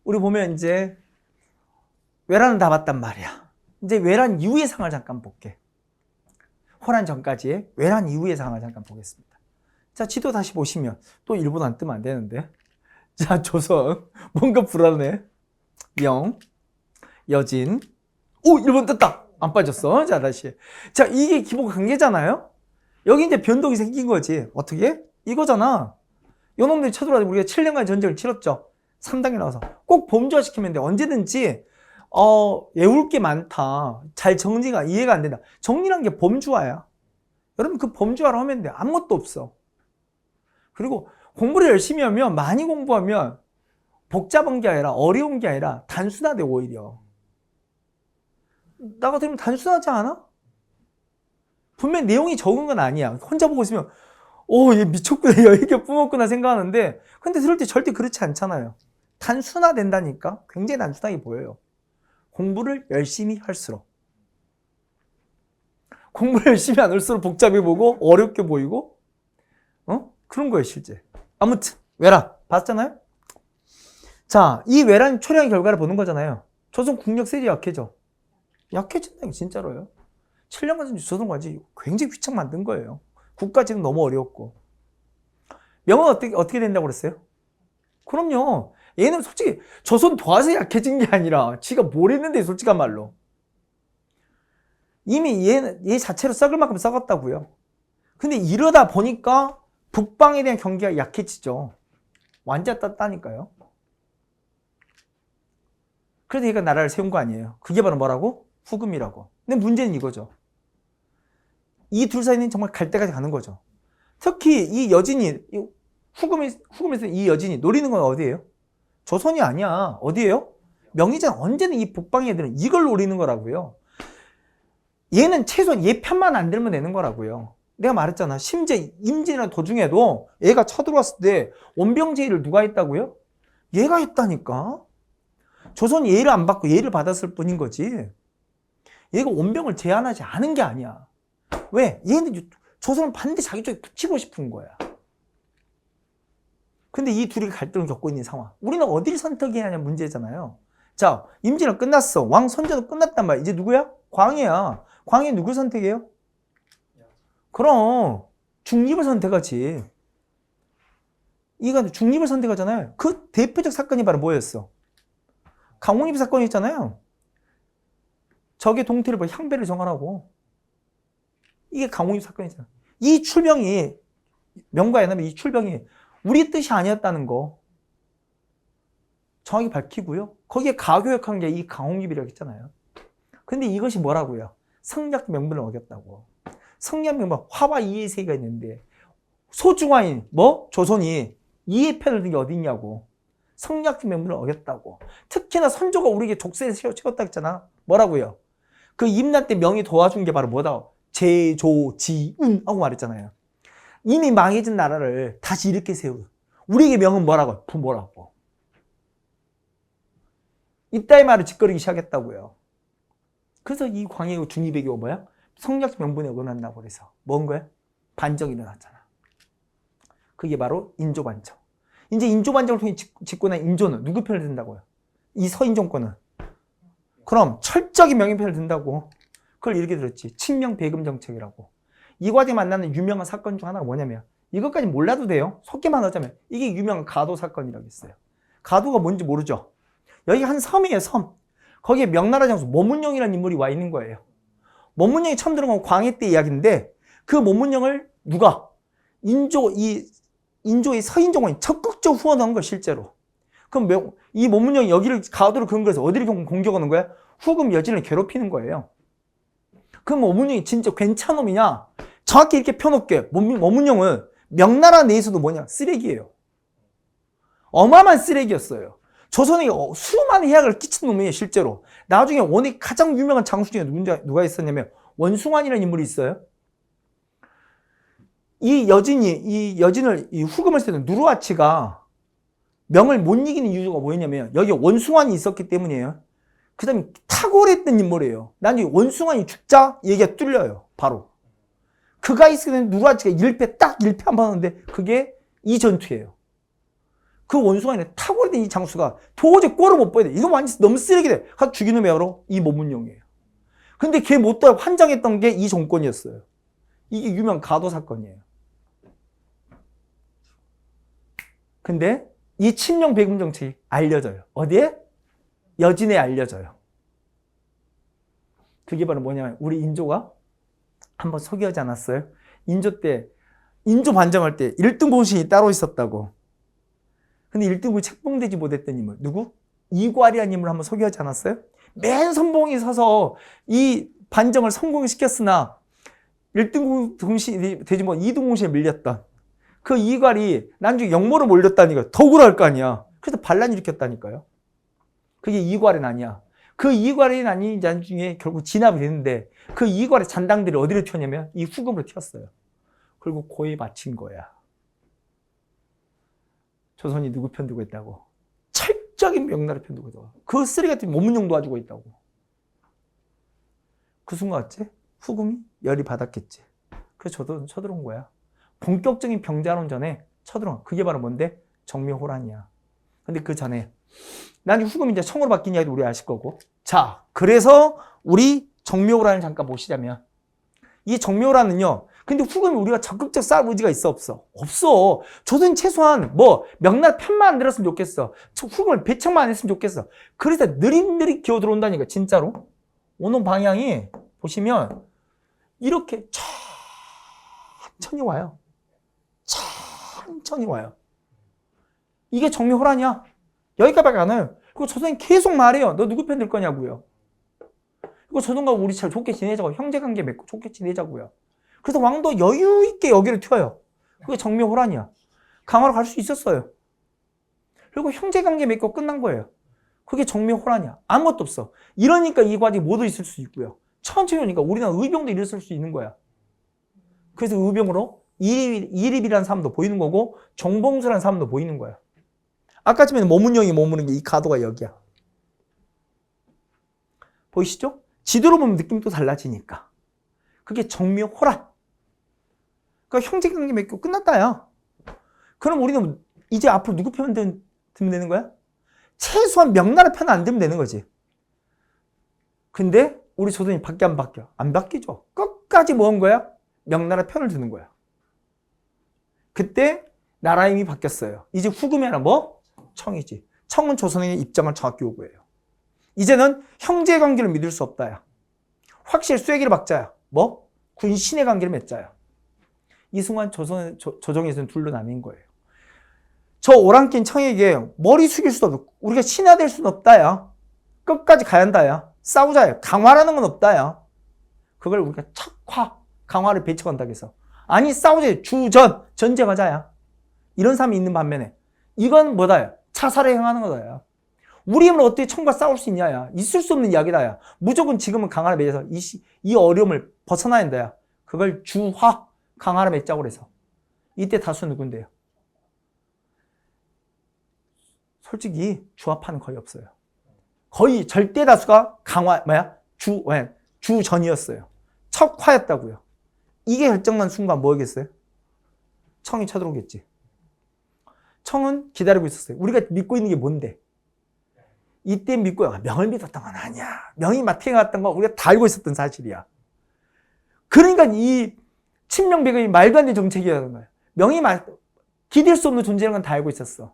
우리 보면 이제 외란은 다 봤단 말이야. 이제 외란 이후의 상황을 잠깐 볼게. 호란 전까지의 외란 이후의 상황을 잠깐 보겠습니다. 자, 지도 다시 보시면 또 일본 안 뜨면 안 되는데. 자, 조선 뭔가 불안해. 명, 여진. 오, 일본 떴다. 안 빠졌어. 자, 다시. 자, 이게 기본 관계잖아요. 여기 이제 변동이 생긴 거지. 어떻게? 이거잖아. 요놈들이 쳐들어와서 우리가 7년간 전쟁을 치렀죠. 3단계 나와서 꼭 범주화시키면 돼. 언제든지 외울 게 많다. 잘 정리가 이해가 안 된다. 정리란 게 범주화야. 여러분 그 범주화를 하면 돼. 아무것도 없어. 그리고 공부를 열심히 하면 많이 공부하면 복잡한 게 아니라 어려운 게 아니라 단순하대 오히려. 나 같으면 단순하지 않아? 분명 내용이 적은 건 아니야. 혼자 보고 있으면 얘 미쳤구나, 여기가 뿜었구나 생각하는데 근데 들을 때 절대 그렇지 않잖아요. 단순화된다니까. 굉장히 단순하게 보여요. 공부를 열심히 할수록. 공부를 열심히 안 할수록 복잡해 보이고 어렵게 보이고 그런 거예요 실제. 아무튼 외란 봤잖아요. 자, 이 외란 초래한 결과를 보는 거잖아요. 조선 국력 세지 약해져. 약해진다는 게 진짜로요. 7년간 조선까지 굉장히 휘청 만든 거예요. 국가지는 너무 어려웠고. 명은 어떻게 된다고 그랬어요? 그럼요. 얘는 솔직히 조선 도와서 약해진 게 아니라 지가 뭘 했는데 솔직한 말로. 이미 얘 자체로 썩을 만큼 썩었다고요. 근데 이러다 보니까 북방에 대한 경계가 약해지죠. 완전 떴다니까요. 그래서 얘가 나라를 세운 거 아니에요. 그게 바로 뭐라고? 후금이라고. 근데 문제는 이거죠. 이 둘 사이는 정말 갈 때까지 가는 거죠. 특히 이 여진이, 후금에서 이 여진이 노리는 건 어디예요? 조선이 아니야. 어디예요? 명의장. 언제나 이 북방 애들은 이걸 노리는 거라고요. 얘는 최소한 얘 편만 안 들면 되는 거라고요. 내가 말했잖아. 심지어 임진이라는 도중에도 얘가 쳐들어왔을 때 원병제의를 누가 했다고요? 얘가 했다니까. 조선이 얘를 안 받고 얘를 받았을 뿐인 거지. 얘가 원병을 제한하지 않은 게 아니야. 왜? 얘는 조선을 반드시 자기 쪽에 붙이고 싶은 거야. 근데 이 둘이 갈등을 겪고 있는 상황. 우리는 어디를 선택해야 하냐 문제잖아요. 자, 임진은 끝났어. 왕 선조도 끝났단 말이야. 이제 누구야? 광해야. 광해 누굴 선택해요? 그럼 중립을 선택하지. 이가 중립을 선택하잖아요. 그 대표적 사건이 바로 뭐였어? 강홍립 사건이 있잖아요. 적의 동태를 보고 향배를 정하라고. 이게 강홍립 사건이잖아. 이 출병이 명과에 나면 이 출병이 우리 뜻이 아니었다는 거 정확히 밝히고요. 거기에 가교역한 게 이 강홍립이라고 했잖아요. 근데 이것이 뭐라고요? 성략 명분을 어겼다고. 성략 명분, 화와 이의 세계가 있는데 소중화인 조선이 이의 편을 든 게 어디 있냐고. 성략 명분을 어겼다고. 특히나 선조가 우리에게 족쇄를 채웠다고 했잖아. 뭐라고요? 그 임난 때 명이 도와준 게 바로 뭐다? 제조지운 하고 말했잖아요. 이미 망해진 나라를 다시 이렇게 세우고 우리에게 명은 뭐라고? 부모라고. 이따의 말을 짓거리기 시작했다고요. 그래서 이 광해의 중립외교가 뭐야? 성략 명분에 어긋난다고 그래서 뭔 거야? 반정이 일어났잖아. 그게 바로 인조반정. 이제 인조반정을 통해 짓고 난 인조는 누구 편을 든다고요? 이 서인정권은. 그럼 철저하게 명예 편을 든다고. 그걸 이렇게 들었지. 친명배금 정책이라고. 이 과정에 만나는 유명한 사건 중 하나가 뭐냐면 이것까지 몰라도 돼요. 속기만 하자면 이게 유명한 가도 사건이라고 했어요. 가도가 뭔지 모르죠? 여기 한 섬이에요. 섬. 거기에 명나라 장수 모문영이라는 인물이 와 있는 거예요. 모문영이 처음 들어간 광해 때 이야기인데 그 모문영을 누가? 인조의 서인정권이 적극적으로 후원한 거야 실제로. 그럼 이 모문영이 여기를 가도를 근거해서 어디를 공격하는 거야? 후금 여진을 괴롭히는 거예요. 그럼 모문영이 진짜 괜찮은 놈이냐? 정확히 이렇게 펴놓게 모문영은 명나라 내에서도 뭐냐? 쓰레기예요. 어마어마한 쓰레기였어요. 조선에 수많은 해악을 끼친 놈이에요 실제로. 나중에 원의 가장 유명한 장수 중에 누가 있었냐면 원숭환이라는 인물이 있어요. 이 여진을 이 후금을 쓰던 누르하치가 명을 못 이기는 이유가 뭐였냐면 여기 원숭환이 있었기 때문이에요. 그 다음에 탁월했던 인물이에요. 나중에 원숭환이 죽자 얘기가 뚫려요. 바로. 그가 있을 때는 누르하치가 딱 1패 한 번 하는데 그게 이 전투예요. 그 원수가 아니라 탁월된 이 장수가 도저히 꼴을 못 봐야 돼. 이거 완전 너무 쓰레기 돼. 가서 죽이는 게 바로 이 모문용이에요. 근데 걔 못 따라 환장했던 게 이 정권이었어요. 이게 유명 가도 사건이에요. 근데 이 친명 배금 정책이 알려져요. 어디에? 여진에 알려져요. 그게 바로 뭐냐면 우리 인조가 한번 소개하지 않았어요? 인조 때, 인조 반정할 때 1등 공신이 따로 있었다고. 근데 1등을 책봉되지 못했던 인물 누구? 이괄이라는 인물을 한번 소개하지 않았어요? 맨 선봉에 서서 이 반정을 성공시켰으나 1등 공신이 되지 못 2등 공신에 밀렸던 그 이괄이 나중에 역모로 몰렸다니까 더 억울할 거 아니야. 그래서 반란 일으켰다니까요. 그게 이괄은 아니야. 그 이괄이 나중에 결국 진압이 됐는데 그 이괄의 잔당들이 어디로 튀었냐면 이 후금으로 튀었어요. 그리고 고에 마친 거야. 조선이 누구 편 두고 있다고? 철저하게 명나라 편 두고 있다고. 그 쓰레기 같은 모문용 도와주고 있다고. 그 순간 어째? 후금이 열이 받았겠지. 그래서 저도 쳐들어온 거야. 본격적인 병자론 전에 쳐들어온. 그게 바로 뭔데? 정묘호란이야. 근데 그 전에 나중에 후금이 이제 청으로 바뀐 이야기도 우리 아실 거고. 자, 그래서 우리 정묘호란을 잠깐 보시자면 이 정묘호란은요. 근데 후금이 우리가 적극적 싸울 의지가 있어 없어? 없어. 조선 최소한 뭐 명나라 편만 안 들었으면 좋겠어. 후금을 배척만 안 했으면 좋겠어. 그래서 느릿느릿 기어 들어온다니까 진짜로. 오는 방향이 보시면 이렇게 천천히 와요. 천천히 와요. 이게 정묘호란이야. 여기까지밖에 안 와요. 그리고 조선이 계속 말해요. 너 누구 편 들 거냐고요. 그리고 조선과 우리 잘 좋게 지내자고. 형제관계 맺고 좋게 지내자고요. 그래서 왕도 여유 있게 여기를 튀어요. 그게 정묘호란이야. 강화로 갈 수 있었어요. 그리고 형제관계 맺고 끝난 거예요. 그게 정묘호란이야. 아무것도 없어. 이러니까 이 과정이 모두 있을 수 있고요. 천천히 오니까 우리나라 의병도 일었을 수 있는 거야. 그래서 의병으로 이립이라는 사람도 보이는 거고 정봉수라는 사람도 보이는 거야. 아까 전에 모문용이 머무는 게 이 가도가 여기야. 보이시죠? 지도로 보면 느낌이 또 달라지니까. 그게 정묘호란. 그러니까 형제관계 맺고 끝났다야. 그럼 우리는 이제 앞으로 누구 편 들면 되는 거야? 최소한 명나라 편 안 들면 되는 거지. 근데 우리 조선이 바뀌어 안 바뀌어? 안 바뀌죠. 끝까지 뭐 한 거야? 명나라 편을 드는 거야. 그때 나라 힘이 바뀌었어요. 이제 후금이 아니라 뭐? 청이지. 청은 조선의 입장을 정확히 요구해요. 이제는 형제 관계를 믿을 수 없다야. 확실히 쐐기를 박자야. 뭐? 군신의 관계를 맺자야. 이 순간 조정에서는 둘로 나뉜 거예요. 저 오랑낀 청에게 머리 숙일 수도 없고 우리가 신하될 수는 없다야. 끝까지 가야 한다야. 싸우자야. 강화라는 건 없다야. 그걸 우리가 척화 강화를 배척한다고 해서 아니 싸우자. 주전 전쟁하자야. 이런 사람이 있는 반면에 이건 뭐다야? 차사를 행하는 거다야. 우리 힘으로 어떻게 청과 싸울 수 있냐야. 있을 수 없는 이야기다야. 무조건 지금은 강화를 맺어서 이 어려움을 벗어나야 한다야. 그걸 주화 강화를 맺자고 그래서 이때 다수 누군데요? 솔직히 주화파는 거의 없어요. 거의 절대 다수가 강화 주전이었어요. 척화였다고요. 이게 결정난 순간 뭐겠어요? 청이 쳐들어오겠지. 청은 기다리고 있었어요. 우리가 믿고 있는 게 뭔데? 이때 믿고 명을 믿었던 건 아니야. 명이 마태가 갔던 건 우리가 다 알고 있었던 사실이야. 그러니까 이 친명배금이 말도 안 되는 정책이라는 거야. 명이 기댈 수 없는 존재라는 건 다 알고 있었어.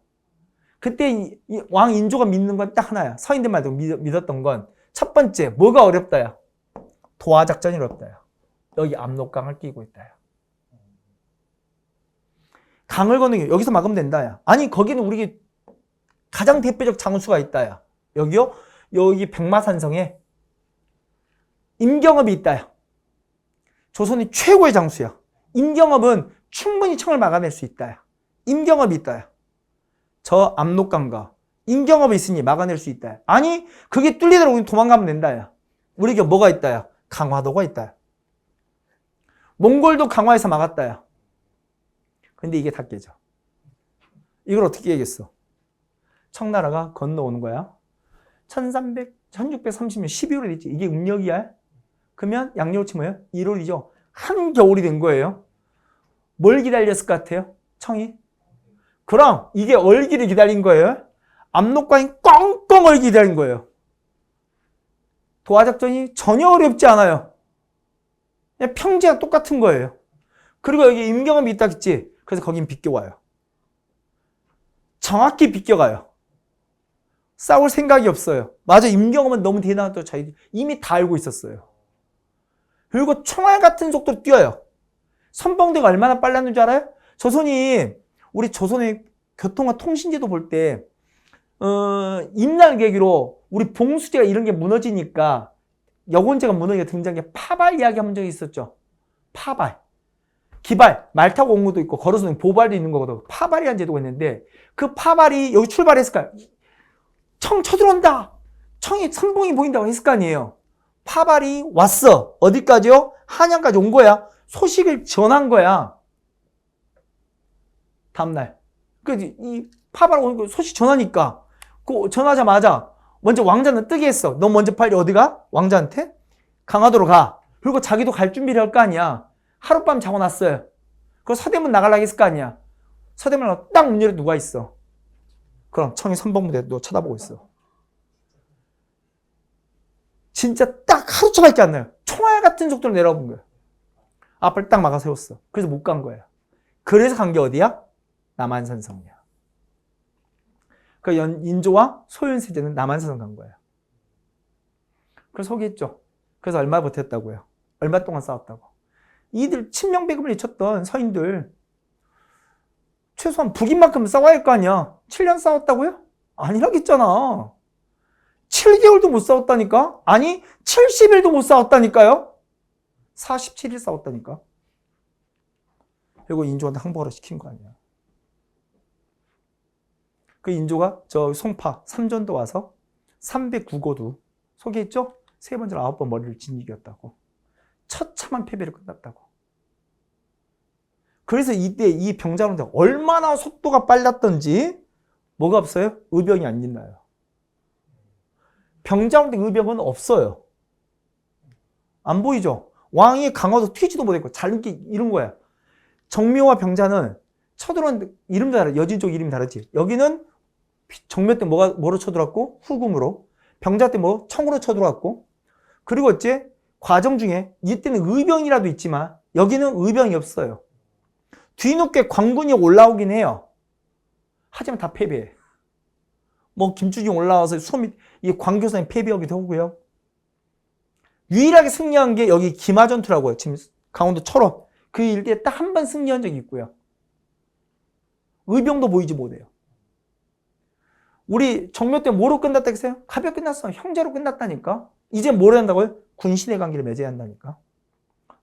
그때 왕 인조가 믿는 건 딱 하나야. 서인들 말도 믿었던 건 첫 번째 뭐가 어렵다야? 도하작전이 어렵다야. 여기 압록강을 끼고 있다야. 강을 거는 게 여기서 막으면 된다야. 아니 거기는 우리 가장 대표적 장수가 있다야. 여기요? 여기 백마산성에 임경업이 있다야. 조선이 최고의 장수야. 임경업은 충분히 청을 막아낼 수 있다야. 임경업이 있다야. 저 압록강과 임경업이 있으니 막아낼 수 있다야. 아니 그게 뚫리더라도 우리 도망가면 된다야. 우리에게 뭐가 있다야? 강화도가 있다야. 몽골도 강화해서 막았다야. 근데 이게 다 깨져. 이걸 어떻게 깨겠어? 청나라가 건너오는 거야. 1630년 12월에 있지. 이게 음력이야. 그러면 양력치 뭐예요? 1월이죠. 한겨울이 된 거예요. 뭘 기다렸을 것 같아요? 청이? 그럼 이게 얼기를 기다린 거예요. 압록강이 꽝꽝 얼기 기다린 거예요. 도하작전이 전혀 어렵지 않아요. 그냥 평지랑 똑같은 거예요. 그리고 여기 임경험이 있다 했지. 그래서 거긴 비껴와요. 정확히 비껴가요. 싸울 생각이 없어요. 맞아, 임경험은 너무 대단하다고 자기들이 이미 다 알고 있었어요. 그리고 총알 같은 속도로 뛰어요. 선봉대가 얼마나 빨랐는 줄 알아요? 우리 조선의 교통과 통신제도 볼 때, 임날 계기로 우리 봉수제가 이런 게 무너지니까 여곤제가 무너지게 등장한 게 파발 이야기 한 적이 있었죠. 파발. 기발, 말 타고 온 것도 있고, 걸어서 보발도 있는 거거든. 파발이라는 제도가 있는데, 그 파발이 여기 출발했을까요? 청 쳐들어온다! 청이, 선봉이 보인다고 했을 거 아니에요. 파발이 왔어. 어디까지요? 한양까지 온 거야. 소식을 전한 거야. 다음날. 이 파발 오는 거 소식 전하니까, 그 전하자마자, 먼저 왕자는 뜨게 했어. 너 먼저 빨리 어디가? 왕자한테? 강화도로 가. 그리고 자기도 갈 준비를 할 거 아니야. 하룻밤 자고 났어요. 그리고 서대문 나가려고 했을 거 아니야. 서대문 딱 문 열에 누가 있어. 그럼 청이 선봉무대 너 쳐다보고 있어. 진짜 딱 하루차밖에 안 나요. 총알 같은 속도로 내려와 본 거예요. 앞을 딱 막아 세웠어. 그래서 못 간 거예요. 그래서 간 게 어디야? 남한산성이야. 그 인조와 소윤세제는 남한산성 간 거예요. 그래서 소개했죠. 그래서 얼마 버텼다고요? 얼마 동안 싸웠다고? 이들 친명배급을 잊혔던 서인들 최소한 북인만큼은 싸워야 할 거 아니야. 7년 싸웠다고요? 아니라겠잖아. 7개월도 못 싸웠다니까? 아니 70일도 못 싸웠다니까요? 47일 싸웠다니까. 그리고 인조한테 항복하라 시킨 거 아니야. 그 인조가 저 송파 삼전도 와서 309고도 소개했죠? 세 번째로 9번 머리를 짓이겼다고. 처참한 패배를 끝났다고. 그래서 이때 이 병자론대 얼마나 속도가 빨랐던지 뭐가 없어요? 의병이 안 일나요. 병자론대 의병은 없어요. 안 보이죠? 왕이 강화도 튀지도 못했고 잘게 이런 거야. 정묘와 병자는 쳐들어온 이름도 다르지. 여진 쪽 이름이 다르지. 여기는 정묘 때 뭐로 쳐들어왔고 후금으로, 병자 때 뭐 청으로 쳐들어왔고, 그리고 어째 과정 중에 이때는 의병이라도 있지만 여기는 의병이 없어요. 뒤늦게 광군이 올라오긴 해요. 하지만 다 패배해. 뭐 김추중 올라와서 이 광교선에 패배하기도 하고요. 유일하게 승리한 게 여기 김하전투라고요. 지금 강원도 철원. 그 일대에 딱 한 번 승리한 적이 있고요. 의병도 보이지 못해요. 우리 정묘 때 뭐로 끝났다 했어요? 가볍게 끝났어. 형제로 끝났다니까. 이제 뭘 한다고요? 군신의 관계를 맺어야 한다니까.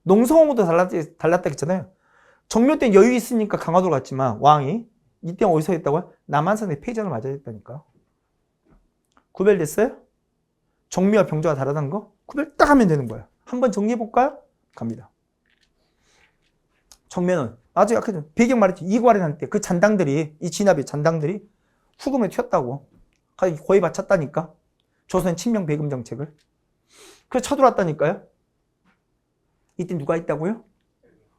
농성하고도 달랐다 했잖아요. 정묘 때는 여유 있으니까 강화도로 갔지만 왕이 이때 어디서 했다고요? 남한산에 패전을 맞아야 했다니까. 구별됐어요? 정묘와 병조가 다르다는 거? 구별 딱 하면 되는 거야. 한번 정리해볼까요? 갑니다. 정묘는 아주 아까 배경 말했지. 이괄이 날 때 그 잔당들이, 이 진압의 잔당들이 후금에 튀었다고. 거의 바쳤다니까. 조선 친명 배금 정책을. 그래서 쳐들어왔다니까요. 이때 누가 있다고요?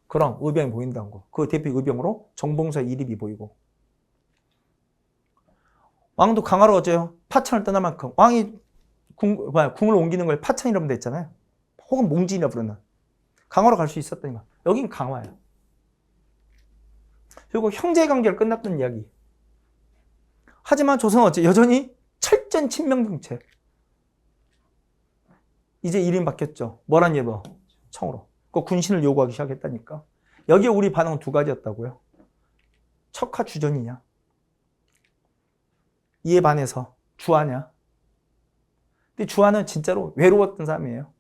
그럼 의병이 보인다는 거. 그 대표 의병으로 정봉서의 이립이 보이고. 왕도 강화로 어째요? 파천을 떠날 만큼. 왕이 궁을 옮기는 걸 파천이라고 됐잖아요. 혹은 몽진이라고 부르는. 강화로 갈 수 있었다니까. 여긴 강화예요. 그리고 형제관계를 끝났던 이야기. 하지만 조선은 어째 여전히 철전 친명 정책. 이제 이름이 바뀌었죠. 뭐란 예보? 청으로. 그 군신을 요구하기 시작했다니까. 여기에 우리 반응은 두 가지였다고요. 척하 주전이냐. 이에 반해서 주하냐. 근데 주하는 진짜로 외로웠던 사람이에요.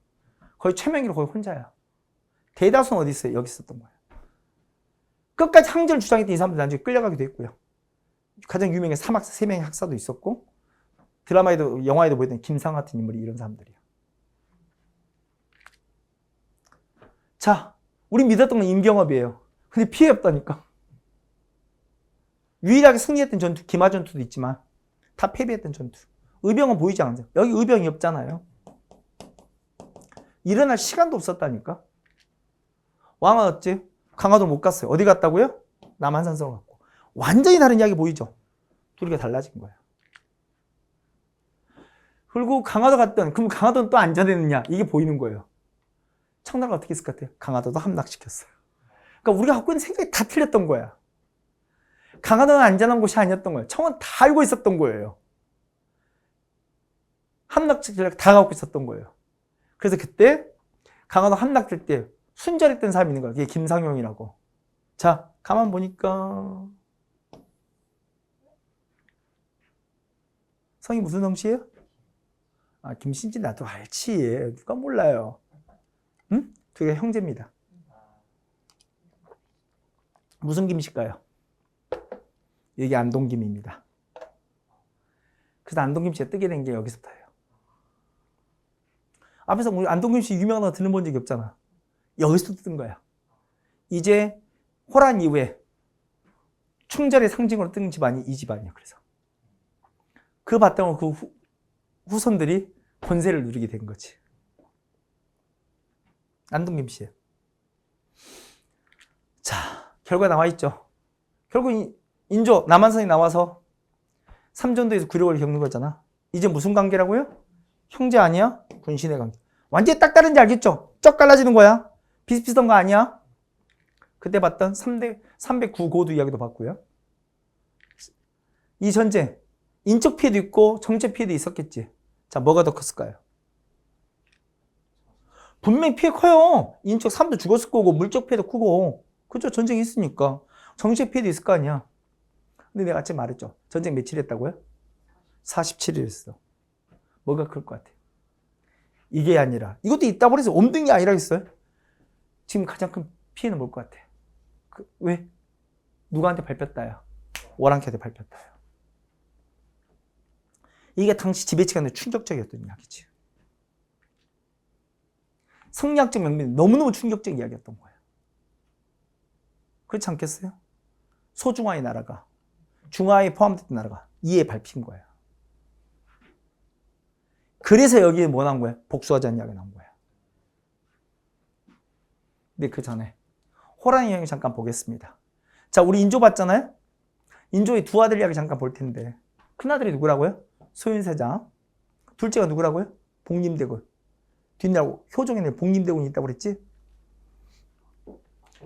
거의 최명희로 거의 혼자야. 대다수는 어디 있어요? 여기 있었던 거예요. 끝까지 항전을 주장했던 이 사람들 나중에 끌려가기도 했고요. 가장 유명한 사막사 3명의 학사도 있었고, 드라마에도 영화에도 보이던 김상 같은 인물이 이런 사람들이에요. 자, 우리 믿었던 건 임경업이에요. 근데 피해 없다니까. 유일하게 승리했던 전투, 김하전투도 있지만 다 패배했던 전투. 의병은 보이지 않아요. 여기 의병이 없잖아요. 일어날 시간도 없었다니까. 왕은 어째? 강화도 못 갔어요. 어디 갔다고요? 남한산성 갔고. 완전히 다른 이야기 보이죠? 둘이가 달라진 거예요. 그리고 강화도 갔던, 그럼 강화도는 또 안전했느냐? 이게 보이는 거예요. 청나라가 어떻게 했을 것 같아요? 강화도도 함락시켰어요. 그러니까 우리가 갖고 있는 생각이 다 틀렸던 거야. 강화도는 안전한 곳이 아니었던 거예요. 청은 다 알고 있었던 거예요. 함락적 전략 다 갖고 있었던 거예요. 그래서 그때 강화도 함락될 때 순절했던 사람이 있는 거예요. 그게 김상용이라고. 자, 가만 보니까 성이 무슨 성씨예요? 아, 김신지 나도 알지. 누가 몰라요. 응? 두 개 형제입니다. 무슨 김씨일까요? 이게 안동김입니다. 그래서 안동김씨가 뜨게 된 게 여기서부터예요. 앞에서 우리 안동김씨 유명한 거 들어본 적이 없잖아. 여기서 뜬 거야. 이제 호란 이후에 충절의 상징으로 뜬 집안이 이 집안이에요. 그래서 그 바탕으로 그 후손들이 권세를 누리게 된 거지. 안동김씨예요. 자, 결과 나와 있죠. 결국 인조 남한선이 나와서 삼전도에서 굴욕을 겪는 거잖아. 이제 무슨 관계라고요? 형제 아니야? 군신의 관계. 완전히 딱 다른지 알겠죠? 쩍 갈라지는 거야. 비슷비슷한 거 아니야? 그때 봤던 309고도 이야기도 봤고요. 이 전쟁 인적 피해도 있고 정책 피해도 있었겠지. 자, 뭐가 더 컸을까요? 분명히 피해 커요. 인적 사람도 죽었을 거고 물적 피해도 크고. 그죠? 전쟁이 있으니까. 정책 피해도 있을 거 아니야. 근데 내가 아침에 말했죠. 전쟁 며칠 했다고요? 47일 했어. 뭐가 클 것 같아요? 이게 아니라 이것도 있다고 해서 없는 게 아니라 했어요. 지금 가장 큰 피해는 뭘 것 같아? 왜? 누구한테 밟혔다야? 월안케한테 밟혔다야. 이게 당시 지배층한테 충격적이었던 이야기지. 성리학적 명분이 너무너무 충격적 이야기였던 거예요. 그렇지 않겠어요? 소중화의 나라가, 중화에 포함됐던 나라가 이에 밟힌 거예요. 그래서 여기에 뭐 나온 거야? 복수하자는 이야기가 나온 거야. 근데 그 전에 호란의 이야기 잠깐 보겠습니다. 자, 우리 인조 봤잖아요? 인조의 두 아들 이야기 잠깐 볼 텐데, 큰아들이 누구라고요? 소윤세자. 둘째가 누구라고요? 복림대군. 뒷나라고 효종에는 복림대군이 있다고 그랬지?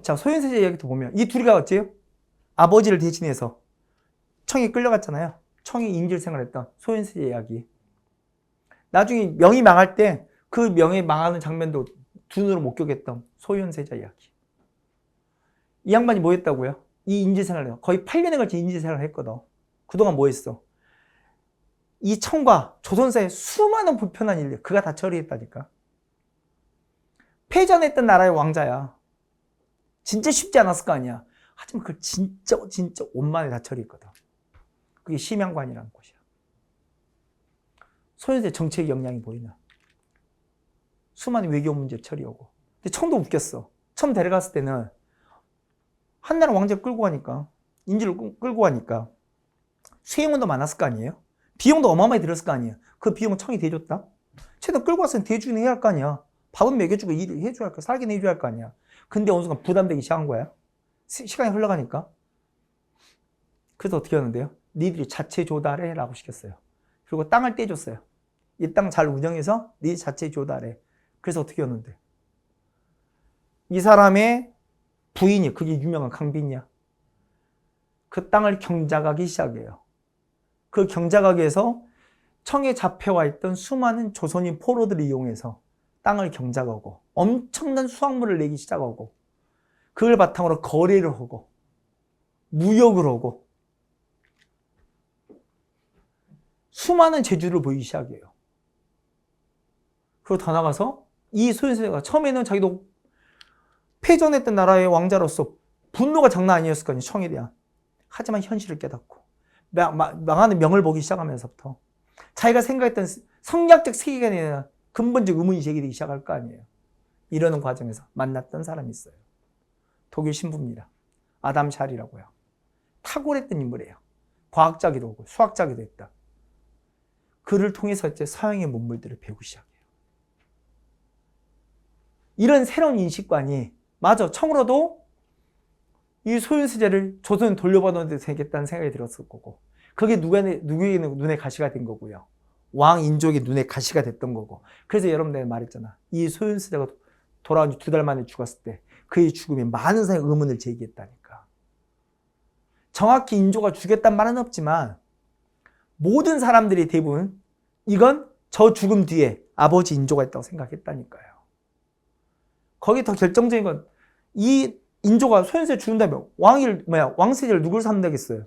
자, 소윤세자 이야기도 보면 이 둘이가 어째요? 아버지를 대신해서 청에 끌려갔잖아요. 청에 인질 생활했던 소윤세자 이야기. 나중에 명이 망할 때 그 명이 망하는 장면도 두 눈으로 목격했던 소윤세자 이야기. 이 양반이 뭐 했다고요? 이 인질 생활을 거의 8년에 걸쳐 인질 생활을 했거든. 그동안 뭐 했어? 이 청과 조선사의 수많은 불편한 일들 그가 다 처리했다니까. 패전했던 나라의 왕자야. 진짜 쉽지 않았을 거 아니야. 하지만 그걸 진짜 온만에 다 처리했거든. 그게 심양관이라는 곳이야. 소윤세 정책 역량이 보이는 수많은 외교 문제 처리하고. 근데 청도 웃겼어. 처음 데려갔을 때는 한나라 왕자 끌고 가니까, 인지를 끌고 가니까 수행원도 많았을 거 아니에요? 비용도 어마어마하게 들었을 거 아니에요? 그 비용은 청이 대줬다? 최대한 끌고 왔으면 대주긴 해야 할 거 아니야? 밥은 먹여주고 일을 해줘야 할 거야. 살긴 해줘야 할 거 아니야? 근데 어느 순간 부담되기 시작한 거야. 시간이 흘러가니까. 그래서 어떻게 하는데요? 니들이 자체 조달해 라고 시켰어요. 그리고 땅을 떼줬어요. 이 땅 잘 운영해서 니 자체 조달해. 그래서 어떻게 하는데? 이 사람의 부인이, 그게 유명한 강빈이야. 그 땅을 경작하기 시작해요. 그 경작하기에서 청에 잡혀와 있던 수많은 조선인 포로들을 이용해서 땅을 경작하고 엄청난 수확물을 내기 시작하고 그걸 바탕으로 거래를 하고 무역을 하고 수많은 재주를 보이기 시작해요. 그리고 더 나가서 이 소윤세자가 처음에는 자기도 패전했던 나라의 왕자로서 분노가 장난 아니었을 거 아니에요. 청에 대한. 하지만 현실을 깨닫고 망하는 명을 보기 시작하면서부터 자기가 생각했던 성리학적 세계관에 대한 근본적 의문이 제기되기 시작할 거 아니에요. 이러는 과정에서 만났던 사람이 있어요. 독일 신부입니다. 아담 샬이라고요. 탁월했던 인물이에요. 과학자기도 하고 수학자기도 했다. 그를 통해서 이제 서양의 문물들을 배우기 시작해요. 이런 새로운 인식관이 맞아. 청으로도 이 소윤세자를 조선에 돌려받아도 되겠다는 생각이 들었을 거고, 그게 누구에게 눈에 가시가 된 거고요. 왕인족의 눈에 가시가 됐던 거고. 그래서 여러분 내가 말했잖아. 이 소윤세자가 돌아온 지 2달 만에 죽었을 때 그의 죽음에 많은 사람이 의문을 제기했다니까. 정확히 인조가 죽였단 말은 없지만 모든 사람들이 대부분 이건 저 죽음 뒤에 아버지 인조가 있다고 생각했다니까요. 거기 더 결정적인 건 이 인조가 소윤세 죽는다면 왕세자를 누굴 삼다겠어요?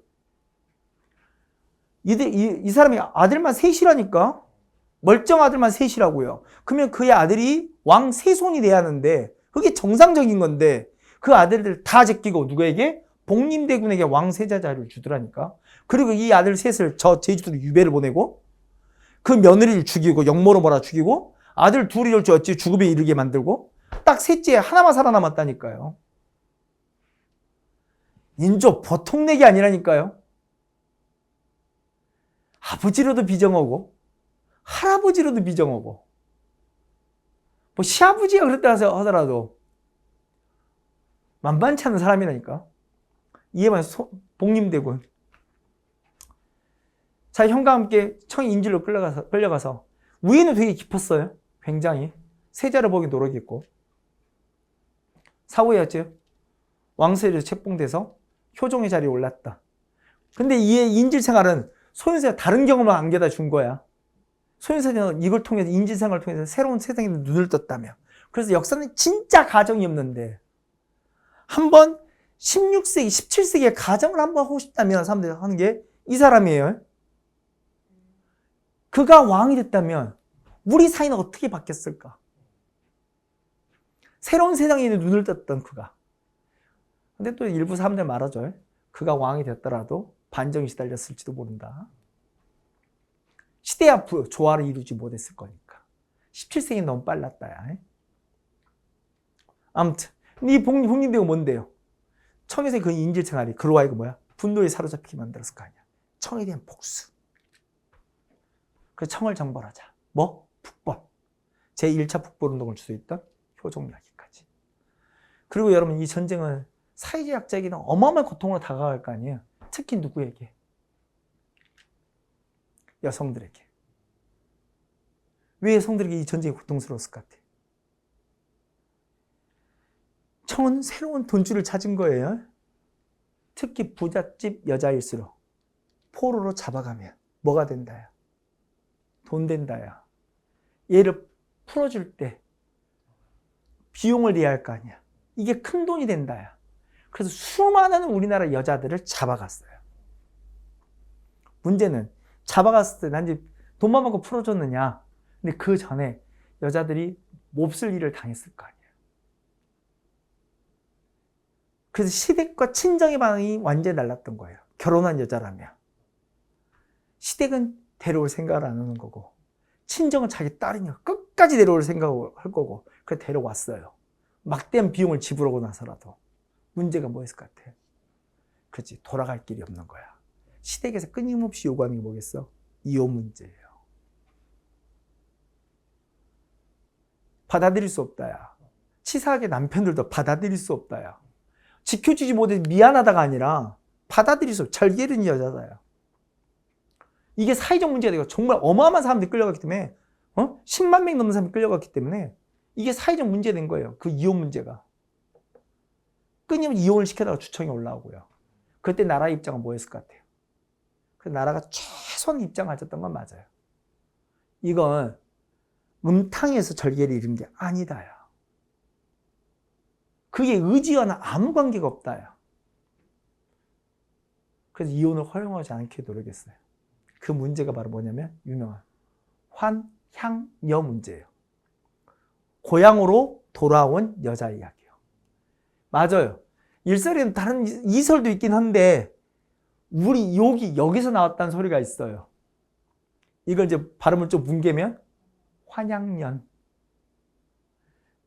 이 사람이 아들만 셋이라니까? 멀쩡 아들만 셋이라고요. 그러면 그의 아들이 왕 세손이 돼야 하는데 그게 정상적인 건데 그 아들들 다 제끼고 누구에게? 복림대군에게 왕세자자를 주더라니까. 그리고 이 아들 셋을 저 제주도로 유배를 보내고 그 며느리를 죽이고 역모로 몰아 죽이고 아들 둘이 어찌 죽음에 이르게 만들고 딱 셋째 하나만 살아남았다니까요. 인조 보통 내기 아니라니까요. 아버지로도 비정하고 할아버지로도 비정하고 뭐 시아버지가 그랬다 하더라도 만만치 않은 사람이라니까. 이해만 복림대군. 자, 형과 함께 청이 인질로 끌려가서 우리는 되게 깊었어요. 굉장히 세자를 보기 노력했고 사후에였죠. 왕세자로 책봉돼서 효종의 자리에 올랐다. 근데 이의 인질 생활은 소윤세가 다른 경험을 안겨다 준 거야. 소윤세는 이걸 통해서 인질 생활을 통해서 새로운 세상에 눈을 떴다며. 그래서 역사는 진짜 가정이 없는데 한번 16세기, 17세기의 가정을 한번 하고 싶다면 사람들이 하는 게 이 사람이에요. 그가 왕이 됐다면 우리 사회는 어떻게 바뀌었을까? 새로운 세상에 눈을 떴던 그가. 근데 또 일부 사람들 말하죠. 그가 왕이 됐더라도 반정이 시달렸을지도 모른다. 시대와 조화를 이루지 못했을 거니까. 17세기는 너무 빨랐다. 아무튼 이 복림대가 뭔데요? 청에서 그 인질 생활이 그로 하여금 뭐야? 분노에 사로잡히게 만들었을 거 아니야. 청에 대한 복수. 그래서 청을 정벌하자. 뭐? 북벌. 제1차 북벌운동을 주도했던 효종 이야기까지. 그리고 여러분 이 전쟁은 사회적 약자에게는 어마어마한 고통으로 다가갈 거 아니에요. 특히 누구에게? 여성들에게. 왜 여성들에게 이 전쟁이 고통스러웠을 것 같아요? 청은 새로운 돈줄을 찾은 거예요. 특히 부잣집 여자일수록 포로로 잡아가면 뭐가 된다요? 돈 된다요. 얘를 풀어줄 때 비용을 내야 할 거 아니야. 이게 큰 돈이 된다요. 그래서 수많은 우리나라 여자들을 잡아갔어요. 문제는 잡아갔을 때 난 이제 돈만 받고 풀어줬느냐. 근데 그 전에 여자들이 몹쓸 일을 당했을 거 아니에요. 그래서 시댁과 친정의 반응이 완전히 달랐던 거예요. 결혼한 여자라면. 시댁은 데려올 생각을 안 하는 거고 친정은 자기 딸이니까 끝까지 데려올 생각을 할 거고 그래서 데려왔어요. 막대한 비용을 지불하고 나서라도. 문제가 뭐였을 것 같아? 그렇지, 돌아갈 길이 없는 거야. 시댁에서 끊임없이 요구하는 게 뭐겠어? 이혼 문제예요. 받아들일 수 없다야. 치사하게 남편들도 받아들일 수 없다야. 지켜주지 못해 미안하다가 아니라 받아들일 수 없어. 절개는 여자다야. 이게 사회적 문제가 되고 정말 어마어마한 사람들이 끌려갔기 때문에 10만 명 넘는 사람이 끌려갔기 때문에 이게 사회적 문제가 된 거예요. 그 이혼 문제가. 끊임없이 이혼을 시켜다가 주청이 올라오고요. 그때 나라의 입장은 뭐였을 것 같아요? 그 나라가 최소한 입장을 가졌던 건 맞아요. 이건 음탕에서 절개를 이룬 게 아니다요. 그게 의지와는 아무 관계가 없다요. 그래서 이혼을 허용하지 않게 노력했어요. 그 문제가 바로 뭐냐면 유명한 환향여 문제예요. 고향으로 돌아온 여자 이야기예요. 맞아요. 일설에는 다른 이설도 있긴 한데 우리 여기서 나왔다는 소리가 있어요. 이걸 이제 발음을 좀 뭉개면 환양년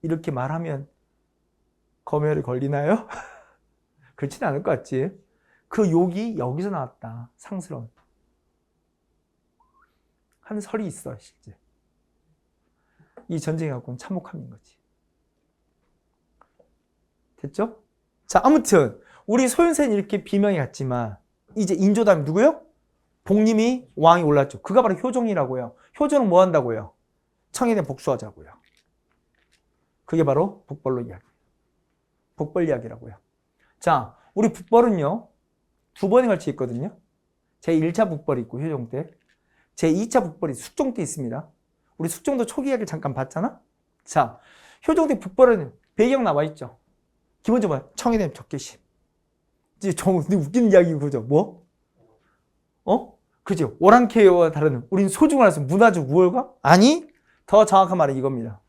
이렇게 말하면 검열이 걸리나요? 그렇진 않을 것 같지. 그 욕이 여기서 나왔다. 상스러운 하는 설이 있어. 실제 이 전쟁이 갖고 온 참혹함인 거지. 됐죠? 자, 아무튼 우리 소윤세는 이렇게 비명이 갔지만 이제 인조다음에 누구요? 복림이 왕이 올랐죠. 그가 바로 효종이라고요. 효종은 뭐 한다고요? 청에 대한 복수하자고요. 그게 바로 북벌로 이야기. 북벌 이야기라고요. 자, 우리 북벌은요. 두 번에 걸쳐 있거든요. 제1차 북벌이 있고 효종 때. 제2차 북벌이 숙종 때 있습니다. 우리 숙종도 초기 이야기를 잠깐 봤잖아. 자, 효종 때 북벌은 배경 나와 있죠. 기본적으로 청에 대한 적개심. 이제 좀 웃기는 이야기 그죠? 뭐? 그죠? 오랑캐와 다른 우린 소중하서 문화적 우월감? 아니, 더 정확한 말은 이겁니다.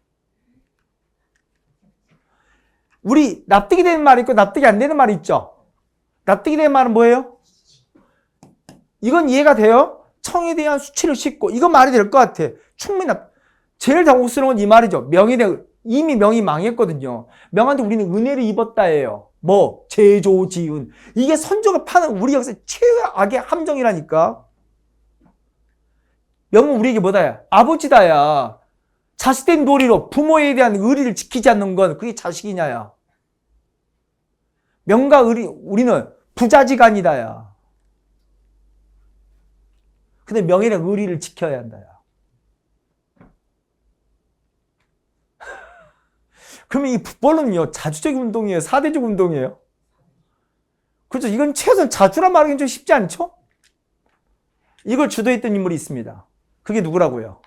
우리 납득이 되는 말이 있고 납득이 안 되는 말이 있죠. 납득이 되는 말은 뭐예요? 이건 이해가 돼요? 청에 대한 수치를 싣고 이건 말이 될 것 같아. 충분히 제일 당혹스러운 건 이 말이죠. 명에 대한 이미 명이 망했거든요. 명한테 우리는 은혜를 입었다예요. 뭐 제조지은 이게 선조가 파는 우리 역사의 최악의 함정이라니까. 명은 우리에게 뭐다야? 아버지다야. 자식된 도리로 부모에 대한 의리를 지키지 않는 건 그게 자식이냐야. 명과 의리, 우리는 부자지간이다야. 근데 명에 대한 의리를 지켜야 한다야. 그러면 이 북벌은요, 자주적 운동이에요? 사대적 운동이에요? 그렇죠. 이건 최소한 자주란 말하기는 좀 쉽지 않죠? 이걸 주도했던 인물이 있습니다. 그게 누구라고요?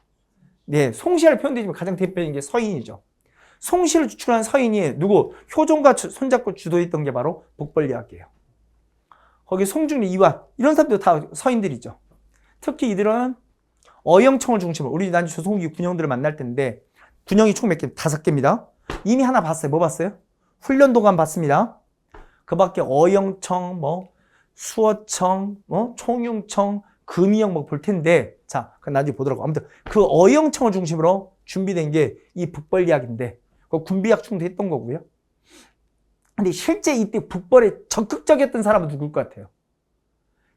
네, 송시를 표현되지만 가장 대표적인 게 서인이죠. 송시를 주축한 서인이 누구? 효종과 손잡고 주도했던 게 바로 북벌 이야기예요. 거기 송중리, 이완 이런 사람들 다 서인들이죠. 특히 이들은 어영청을 중심으로 우리 난 조선후기 군영들을 만날 텐데 군영이 총 몇 개? 5개입니다. 이미 하나 봤어요. 뭐 봤어요? 훈련도감 봤습니다. 그 밖에 어영청, 수어청, 총용청, 금이영 볼 텐데, 자, 그건 나중에 보더라고. 아무튼 그 어영청을 중심으로 준비된 게 이 북벌 이야기인데, 그 군비약충도 했던 거고요. 근데 실제 이때 북벌에 적극적이었던 사람은 누굴 것 같아요?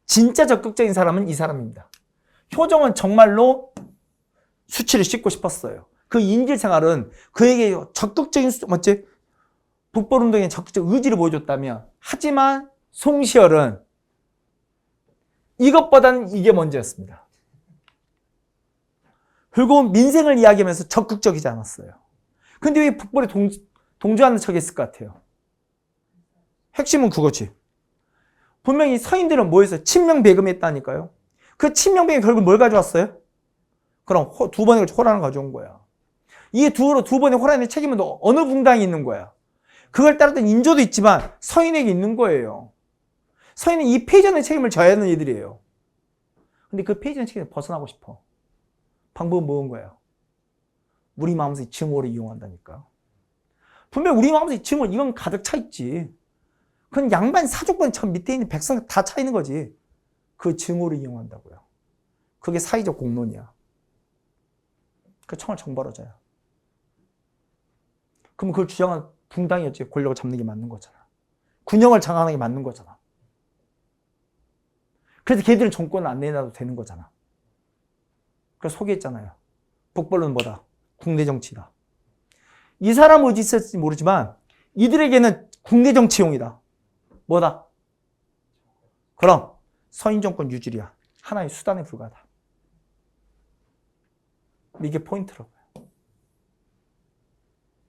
진짜 적극적인 사람은 이 사람입니다. 효종은 정말로 수치를 싣고 싶었어요. 그 인질 생활은 그에게 적극적인 북벌운동에 적극적 의지를 보여줬다면, 하지만 송시열은 이것보다는 이게 먼저였습니다. 결국은 민생을 이야기하면서 적극적이지 않았어요. 근데 왜 북벌에 동조하는 척 했을 것 같아요? 핵심은 그거지. 분명히 서인들은 뭐 했어요? 친명배금했다니까요. 그 친명배금 결국 뭘 가져왔어요? 그럼 두 번에 걸쳐 호란을 가져온 거야. 이 두 번의 호란의 책임은 어느 붕당이 있는 거야? 그걸 따랐던 인조도 있지만 서인에게 있는 거예요. 서인은 이 패전의 책임을 져야 하는 이들이에요. 근데 그 패전의 책임을 벗어나고 싶어. 방법은 뭐인 거예요? 우리 마음속에 증오를 이용한다니까. 분명 우리 마음속에 증오 이건 가득 차 있지. 그건 양반 사족보다 저 밑에 있는 백성 다 차 있는 거지. 그 증오를 이용한다고요. 그게 사회적 공론이야. 그 청을 정벌어줘야. 그럼 그걸 주장한 붕당이었지. 권력을 잡는 게 맞는 거잖아. 군영을 장악하는 게 맞는 거잖아. 그래서 걔들은 정권을 안 내놔도 되는 거잖아. 그래서 소개했잖아요. 북벌로는 뭐다? 국내 정치다. 이 사람 어디 있을지 모르지만 이들에게는 국내 정치용이다. 뭐다? 그럼 서인 정권 유지야. 하나의 수단에 불과하다. 이게 포인트라고요.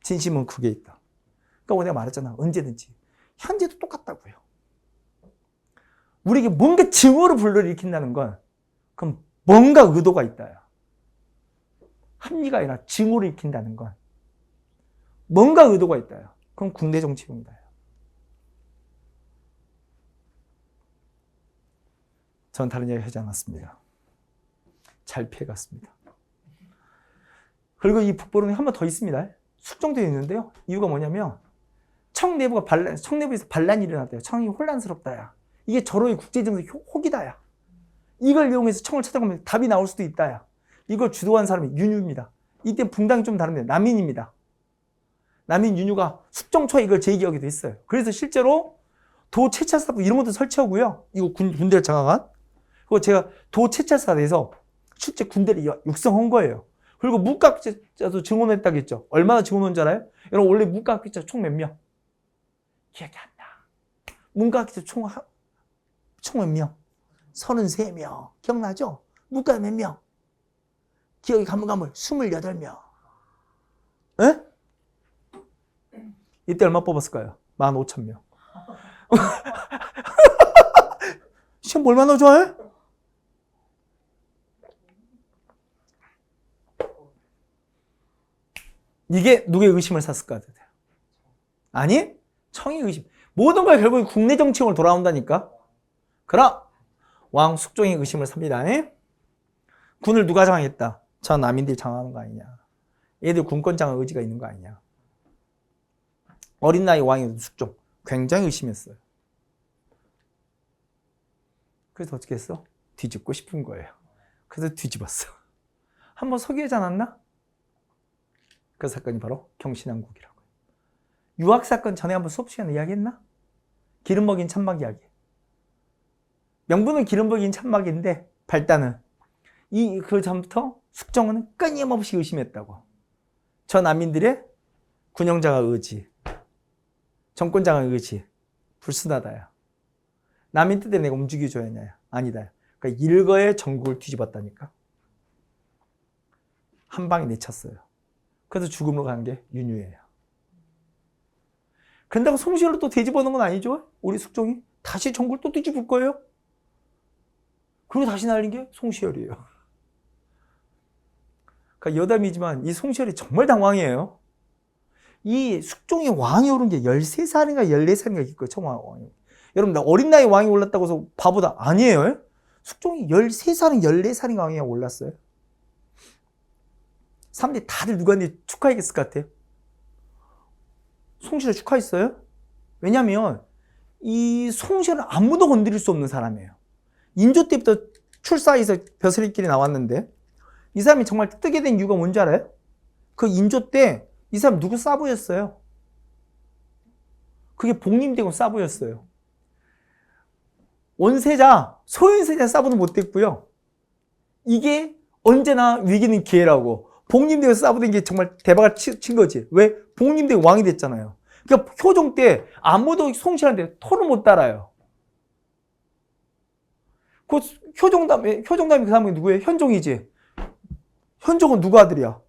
진심은 그게 있다. 그러니까 내가 말했잖아. 언제든지. 현재도 똑같다고요. 우리에게 뭔가 증오를 불러일으킨다는 건 그럼 뭔가 의도가 있다야. 합리가 아니라 증오를 일으킨다는 건 뭔가 의도가 있다야. 그럼 국내 정치용이다. 전 다른 이야기 하지 않았습니다. 잘 피해갔습니다. 그리고 이 북벌은 한 번 더 있습니다. 숙종되어 있는데요. 이유가 뭐냐면 청 내부에서 반란이 일어났대요. 청이 혼란스럽다야. 이게 저로의 국제정세 혹이다야. 이걸 이용해서 청을 찾아가면 답이 나올 수도 있다야. 이걸 주도한 사람이 윤유입니다. 이때 붕당이 좀 다른데 남인입니다. 남인 윤유가 숙종 초에 이걸 제기하기도 했어요. 그래서 실제로 도 채찰사부 이런 것도 설치하고요. 이거 군대를 장악한. 그리고 제가 도 채찰사에서 실제 군대를 육성한 거예요. 그리고 묵각비자도 증언했다겠죠. 얼마나 증언한 줄 알아요? 여러분 원래 묵각비자 총 몇 명? 기억이 안 나. 문과학에서 총 몇 명? 33명. 기억나죠? 문과 몇 명? 기억이 가물가물 28명. 에? 이때 얼마 뽑았을까요? 15,000명. 시험 얼마나 좋아해? 이게 누구의 의심을 샀을까? 아니? 청의 의심. 모든 걸 결국 국내 정치형으로 돌아온다니까. 그럼 왕 숙종의 의심을 삽니다. 군을 누가 장악했다? 저 남인들이 장악하는 거 아니냐. 얘들 군권 장악 의지가 있는 거 아니냐. 어린 나이 왕이 숙종. 굉장히 의심했어요. 그래서 어떻게 했어? 뒤집고 싶은 거예요. 그래서 뒤집었어. 한번 서기하지 않았나? 그 사건이 바로 경신왕국이라고요. 유학사건 전에 한번 수업 시간에 이야기했나? 기름 먹인 찬막 이야기. 명분은 기름 먹인 찬막인데 발단은 그 전부터 숙종은 끊임없이 의심했다고. 저 난민들의 군영장악 의지, 정권장악 의지 불순하다야. 남인 뜻대로 내가 움직여줘야 하냐? 아니다. 그러니까 일거에 전국을 뒤집었다니까. 한 방에 내쳤어요. 그래서 죽음으로 가는 게 윤유예요. 그런다고 송시열로 또 뒤집어놓은 건 아니죠? 우리 숙종이 다시 전국을 또 뒤집을 거예요. 그리고 다시 날린 게 송시열이에요. 그러니까 여담이지만 이 송시열이 정말 당황이에요. 이 숙종이 왕이 오른 게 13살인가 14살인가 있을 거예요. 처음 왕이. 여러분, 나 어린 나이 왕이 올랐다고 해서 바보다. 아니에요. 숙종이 13살인 14살인가 왕이 올랐어요. 사람들이 다들 누구한테 축하했을 것 같아요? 송시열 축하했어요? 왜냐하면 이 송시열은 아무도 건드릴 수 없는 사람이에요. 인조 때부터 출사에서 벼슬이끼리 나왔는데 이 사람이 정말 뜨게 된 이유가 뭔지 알아요? 그 인조 때 이 사람 누구 싸부였어요? 그게 복림되고 싸부였어요. 원세자, 소현세자 싸부는 못됐고요. 이게 언제나 위기는 기회라고. 복림되고 싸부된 게 정말 대박을 친 거지. 왜? 복림되고 왕이 됐잖아요. 그러니까 효종 때 아무도 송시열한테 토를 못 달아요. 그 효종담이 그 사람이 누구예요? 현종이지. 현종은 누구 아들이야?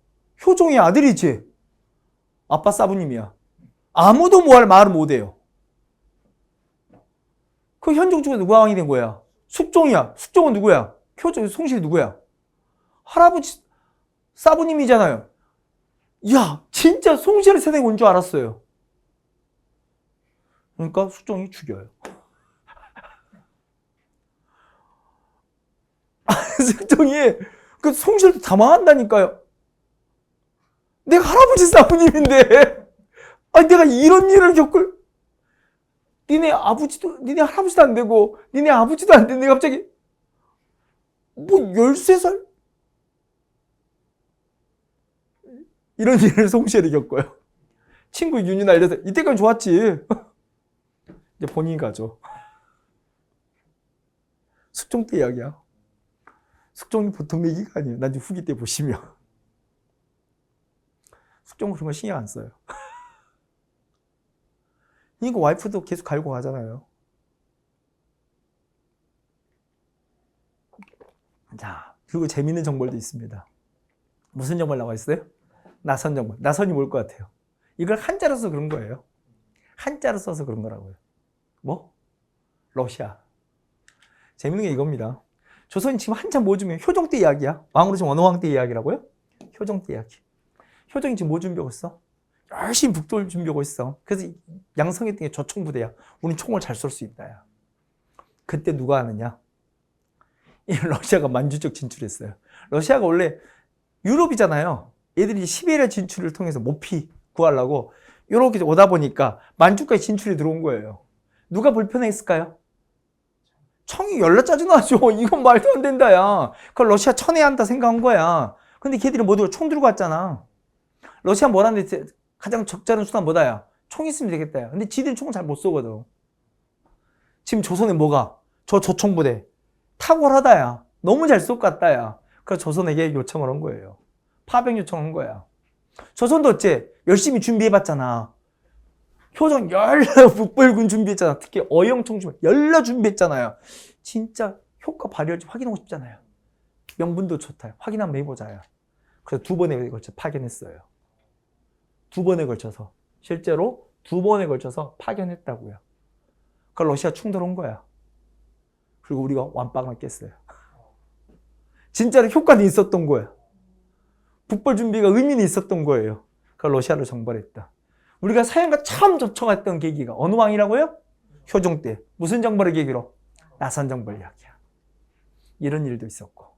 효종의 아들이지. 아빠 사부님이야. 아무도 뭐 할 말을 못 해요. 그 현종 중에 누가 왕이 된 거야? 숙종이야. 숙종은 누구야? 효종, 송시열이 누구야? 할아버지 사부님이잖아요. 야, 진짜 송시열이 세상에 온 줄 알았어요. 그러니까 숙종이 죽여요. 숙종이 그 송시열도 다 망한다니까요. 내가 할아버지 사부님인데, 아니 내가 이런 일을 겪을, 니네 아버지도, 니네 할아버지도 안 되고, 니네 아버지도 안 되는데 갑자기 뭐 13살 이런 일을 송시열이 겪어요. 친구 윤이 날려서 이때까지 좋았지. 이제 본인이 가죠. 숙종 때 이야기야. 숙종이 보통 얘기가 아니에요. 나중에 후기 때 보시면. 숙종은 그런 거 신경 안 써요. 그러니까 와이프도 계속 갈고 가잖아요. 자, 그리고 재밌는 정보도 있습니다. 무슨 정보 나와 있어요? 나선 정보. 나선이 뭘 것 같아요? 이걸 한자로 써서 그런 거예요. 한자로 써서 그런 거라고요. 뭐? 러시아. 재밌는 게 이겁니다. 조선이 지금 한참 뭐 준비해? 효종 때 이야기야. 왕으로 지금 어느 왕 때 이야기라고요? 효종 때 이야기. 효종이 지금 뭐 준비하고 있어? 열심히 북돌 준비하고 있어. 그래서 양성했던 게 저총부대야. 우린 총을 잘 쏠 수 있다. 야. 그때 누가 하느냐? 러시아가 만주적 진출했어요. 러시아가 원래 유럽이잖아요. 얘들이 시베리아 진출을 통해서 모피 구하려고 이렇게 오다 보니까 만주까지 진출이 들어온 거예요. 누가 불편했을까요? 청이 열나 짜증나죠. 이건 말도 안 된다, 야. 그걸 러시아 쳐내야 한다 생각한 거야. 근데 걔들이 모두 총 들고 왔잖아. 러시아 뭐라는데 가장 적절한 수단 뭐다야? 총 있으면 되겠다, 야. 근데 지들은 총을 잘 못 쏘거든. 지금 조선에 뭐가? 저 조총부대. 탁월하다, 야. 너무 잘 쏠 것 같다, 야. 그래서 조선에게 요청을 한 거예요. 파병 요청한 거야. 조선도 어째? 열심히 준비해봤잖아. 효종 열려 북벌군 준비했잖아. 특히 어영청 준비 열려 준비했잖아요. 진짜 효과 발휘할지 확인하고 싶잖아요. 명분도 좋다. 확인 한번 해보자요. 그래서 2번에 걸쳐 파견했어요. 2번에 걸쳐서. 실제로 2번에 걸쳐서 파견했다고요. 그러니까 러시아 충돌한 거야. 그리고 우리가 완빵을 깼어요. 진짜로 효과는 있었던 거야. 북벌 준비가 의미는 있었던 거예요. 그러니까 러시아를 정벌했다. 우리가 서양과 처음 접촉했던 계기가 어느 왕이라고요? 효종 때. 무슨 정벌의 계기로? 나선 정벌 이야기야. 이런 일도 있었고.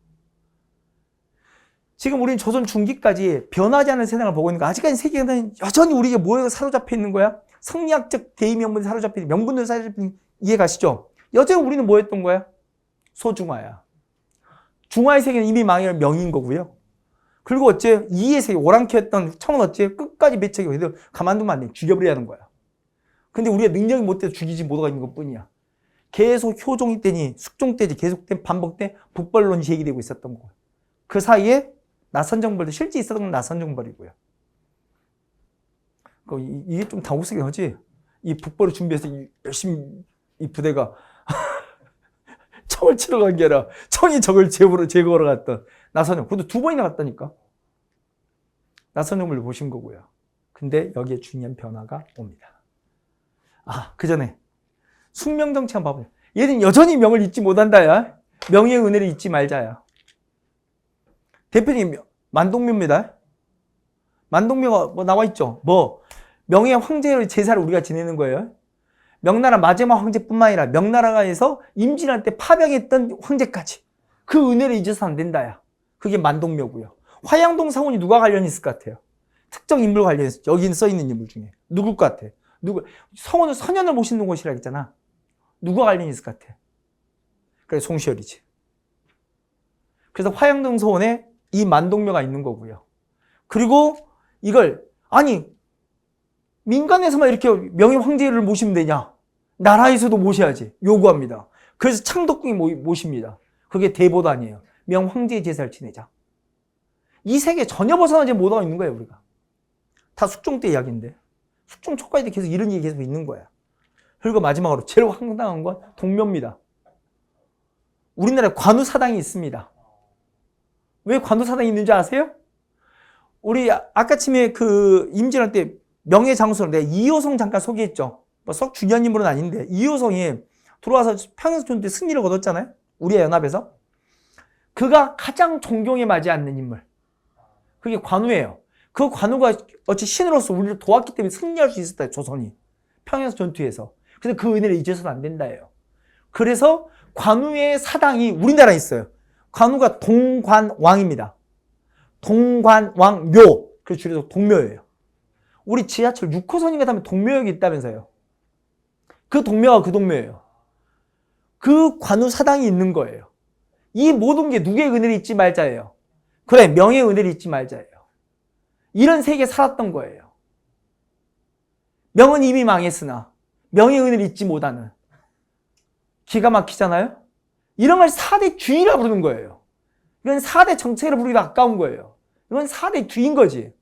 지금 우리는 조선 중기까지 변하지 않은 세상을 보고 있는 거야. 아직까지 세계는 여전히 우리에게 뭐에 사로잡혀 있는 거야? 성리학적 대의 명분에 사로잡혀 있는, 명분에 사로잡혀 있는, 이해 가시죠? 여전히 우리는 뭐 했던 거야? 소중화야. 중화의 세계는 이미 망할 명인 거고요. 그리고 어째 이의 세계, 오랑캐였던 청은 어째 끝까지 배척이 해도 가만두면 안 돼. 죽여버려야 하는 거야. 근데 우리가 능력이 못 돼서 죽이지 못하고 있는 것 뿐이야. 계속 효종이 때니 숙종 때지 계속된 반복된 북벌론이 제기되고 있었던 거예요. 그 사이에 나선정벌도 실제 있었던 건 나선정벌이고요. 이게 좀 당혹스럽긴 하지. 이 북벌을 준비해서 열심히 이 부대가 청을 치러 간 게 아니라 청이 적을 제거하러 갔던 나선정. 그것도 2번이나 갔다니까. 나선정벌을 보신 거고요. 근데 여기에 중요한 변화가 옵니다. 그 전에 숙명정치 한번 봐보세요. 얘는 여전히 명을 잊지 못한다야. 명의 은혜를 잊지 말자야. 대표님 만동묘입니다. 만동묘가 뭐 나와 있죠. 명의 황제의 제사를 우리가 지내는 거예요. 명나라 마지막 황제뿐만 아니라 명나라에서 임진할 때 파병했던 황제까지 그 은혜를 잊어서 안 된다야. 그게 만동묘고요. 화양동 사원이 누가 관련이 있을 것 같아요? 특정 인물 관련이 있어요. 여기 써 있는 인물 중에 누굴 것 같아? 성원은 선현을 모시는 곳이라 했잖아. 누가 관련이 있을 것 같아? 그래, 송시열이지. 그래서 화양동 서원에 이 만동묘가 있는 거고요. 그리고 이걸 민간에서만 이렇게 명예 황제를 모시면 되냐? 나라에서도 모셔야지. 요구합니다. 그래서 창덕궁이 모십니다. 그게 대보단이에요. 명황제의 제사를 지내자. 이 세계 전혀 벗어나지 못하고 있는 거예요, 우리가. 다 숙종 때 이야기인데. 숙종 초까지 계속 이런 얘기 계속 있는 거야. 그리고 마지막으로 제일 황당한 건 동묘입니다. 우리나라에 관우사당이 있습니다. 왜 관우사당이 있는지 아세요? 우리 아까쯤에 임진할 때 명예장수로 내가 이효성 잠깐 소개했죠. 썩 중요한 인물은 아닌데 이효성이 들어와서 평양전투 때 승리를 거뒀잖아요. 우리의 연합에서. 그가 가장 존경에 맞지 않는 인물. 그게 관우예요. 그 관우가 어찌 신으로서 우리를 도왔기 때문에 승리할 수 있었다. 조선이. 평양전투에서. 그래서 그 은혜를 잊어서는 안 된다예요. 그래서 관우의 사당이 우리나라에 있어요. 관우가 동관왕입니다. 동관왕묘. 그래서 줄여서 동묘예요. 우리 지하철 6호선인가 타면 동묘역이 있다면서요. 그 동묘가 그 동묘예요. 그 관우 사당이 있는 거예요. 이 모든 게 누구의 은혜를 잊지 말자예요. 그래, 명예의 은혜를 잊지 말자예요. 이런 세계에 살았던 거예요. 명은 이미 망했으나 명예의 은혜를 잊지 못하는. 기가 막히잖아요? 이런 걸 4대 주의라고 부르는 거예요. 이건 4대 정체를 부르기도 아까운 거예요. 이건 4대 주의인 거지.